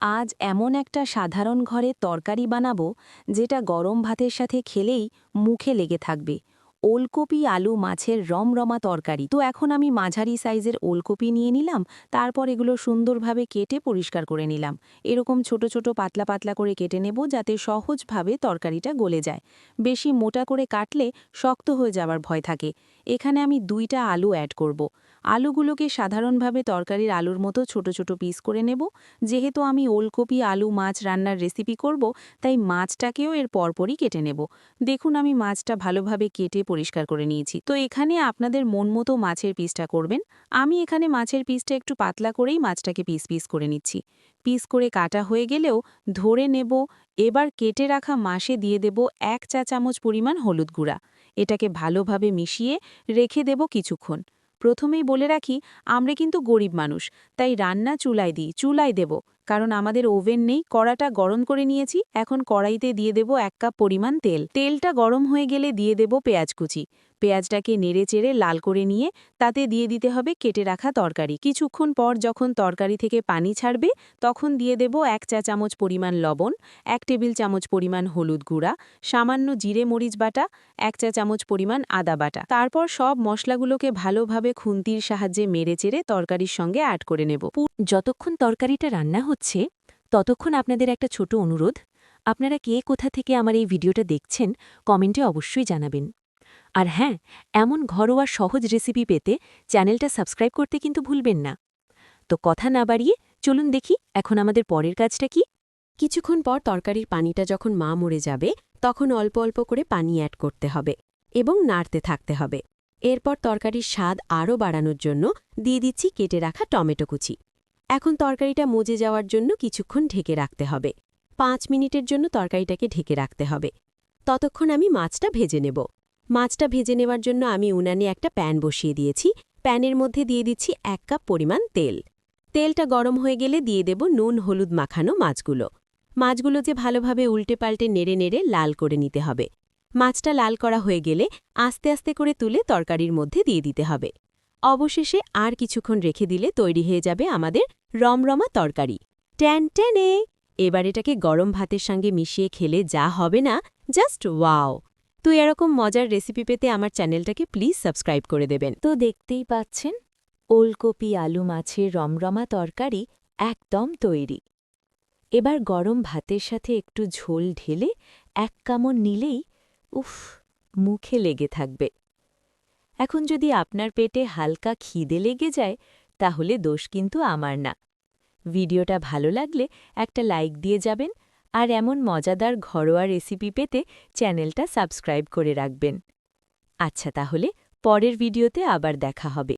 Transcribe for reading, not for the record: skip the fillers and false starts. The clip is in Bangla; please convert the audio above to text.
আজ এমন একটা সাধারণ ঘরে তরকারি বানাবো যেটা গরম ভাতের সাথে খেলেই মুখে লেগে থাকবে। ওলকপি আলু মাছের রমরমা তরকারি। তো এখন আমি মাঝারি সাইজের ওলকপি নিয়ে নিলাম। তারপর এগুলো সুন্দরভাবে কেটে পরিষ্কার করে নিলাম। এরকম ছোট ছোট পাতলা পাতলা করে কেটে নেব যাতে সহজভাবে তরকারিটা গলে যায়। বেশি মোটা করে কাটলে শক্ত হয়ে যাওয়ার ভয় থাকে। এখানে আমি 2টা আলু অ্যাড করব। আলুগুলোকে সাধারণভাবে তরকারির আলুর মতো ছোট ছোট পিস করে নেব। যেহেতু আমি ওলকপি আলু মাছ রান্নার রেসিপি করব, তাই মাছটাকেও এর পরপরই কেটে নেব। দেখুন আমি মাছটা ভালোভাবে কেটে পরিষ্কার করে নিয়েছি। তো এখানে আপনাদের মন মতো মাছের পিসটা করবেন। আমি এখানে মাছের পিসটা একটু পাতলা করেই মাছটাকে পিস পিস করে নিচ্ছি। পিস করে কাটা হয়ে গেলেও ধরে নেব। এবার কেটে রাখা মাছে দিয়ে দেব 1 চা চামচ পরিমাণ হলুদ গুঁড়া। এটাকে ভালোভাবে মিশিয়ে রেখে দেব কিছুক্ষণ। প্রথমেই বলে রাখি, আমরা কিন্তু গরিব মানুষ, তাই রান্না চুলায় দেব। কারণ আমাদের ওভেন নেই। কড়াটা গরম করে নিয়েছি। এখন কড়াইতে দিয়ে দেব 1 কাপ পরিমাণ তেল। তেলটা গরম হয়ে গেলে দিয়ে দেব পেঁয়াজ কুচি। পেঁয়াজটাকে নেড়েচেড়ে লাল করে নিয়ে তাতে দিয়ে দিতে হবে কেটে রাখা তরকারি। কিছুক্ষণ পর যখন তরকারি থেকে পানি ছাড়বে, তখন দিয়ে দেব 1 চা চামচ পরিমাণ লবণ, 1 টেবিল চামচ পরিমাণ হলুদ গুঁড়া, সামান্য জিরে মরিচ বাটা, 1 চা চামচ পরিমাণ আদা বাটা। তারপর সব মশলাগুলোকে ভালোভাবে খুন্তির সাহায্যে মেরেচেড়ে তরকারির সঙ্গে অ্যাড করে নেব। যতক্ষণ তরকারিটা রান্না হচ্ছে ততক্ষণ আপনাদের একটা ছোট অনুরোধ, আপনারা কে কোথা থেকে আমার এই ভিডিওটা দেখছেন কমেন্টে অবশ্যই জানাবেন। আর হ্যাঁ, এমন ঘরোয়া সহজ রেসিপি পেতে চ্যানেলটা সাবস্ক্রাইব করতে কিন্তু ভুলবেন না। তো কথা না বাড়িয়ে চলুন দেখি এখন আমাদের পরের কাজটা কি। কিছুক্ষণ পর তরকারির পানিটা যখন মরে যাবে, তখন অল্প অল্প করে পানি অ্যাড করতে হবে এবং নাড়তে থাকতে হবে। এরপর তরকারির স্বাদ আরও বাড়ানোর জন্য দিয়ে দিচ্ছি কেটে রাখা টমেটো কুচি। এখন তরকারিটা মজে যাওয়ার জন্য কিছুক্ষণ ঢেকে রাখতে হবে। 5 মিনিটের জন্য তরকারিটাকে ঢেকে রাখতে হবে। ততক্ষণ আমি মাছটা ভেজে নেব। মাছটা ভেজে নেওয়ার জন্য আমি উনানে একটা প্যান বসিয়ে দিয়েছি। প্যানের মধ্যে দিয়ে দিচ্ছি 1 কাপ পরিমাণ তেল। তেলটা গরম হয়ে গেলে দিয়ে দেব নুন হলুদ মাখানো মাছগুলো। মাছগুলো যে ভালোভাবে উল্টে পাল্টে নেড়ে নেড়ে লাল করে নিতে হবে। মাছটা লাল করা হয়ে গেলে আস্তে আস্তে করে তুলে তরকারির মধ্যে দিয়ে দিতে হবে। অবশেষে আর কিছুক্ষণ রেখে দিলে তৈরি হয়ে যাবে আমাদের রমরমা তরকারি। ট্যান ট্যানে! এবার এটাকে গরম ভাতের সঙ্গে মিশিয়ে খেলে যা হবে না, জাস্ট ওয়াও! তো এরকম মজার রেসিপি পেতে আমার চ্যানেলটাকে প্লিজ সাবস্ক্রাইব করে দেবেন। তো দেখতেই পাচ্ছেন, ওলকপি আলু মাছের রমরমা তরকারি একদম তৈরি। এবার গরম ভাতের সাথে একটু ঝোল ঢেলে 1 কামড় নিলেই উফ, মুখে লেগে থাকবে। এখন যদি আপনার পেটে হালকা খিদে লেগে যায়, তাহলে দোষ কিন্তু আমার না। ভিডিওটা ভালো লাগলে একটা লাইক দিয়ে যাবেন, আর এমন মজাদার ঘরোয়া রেসিপি পেতে চ্যানেলটা সাবস্ক্রাইব করে রাখবেন। আচ্ছা, তাহলে পরের ভিডিওতে আবার দেখা হবে।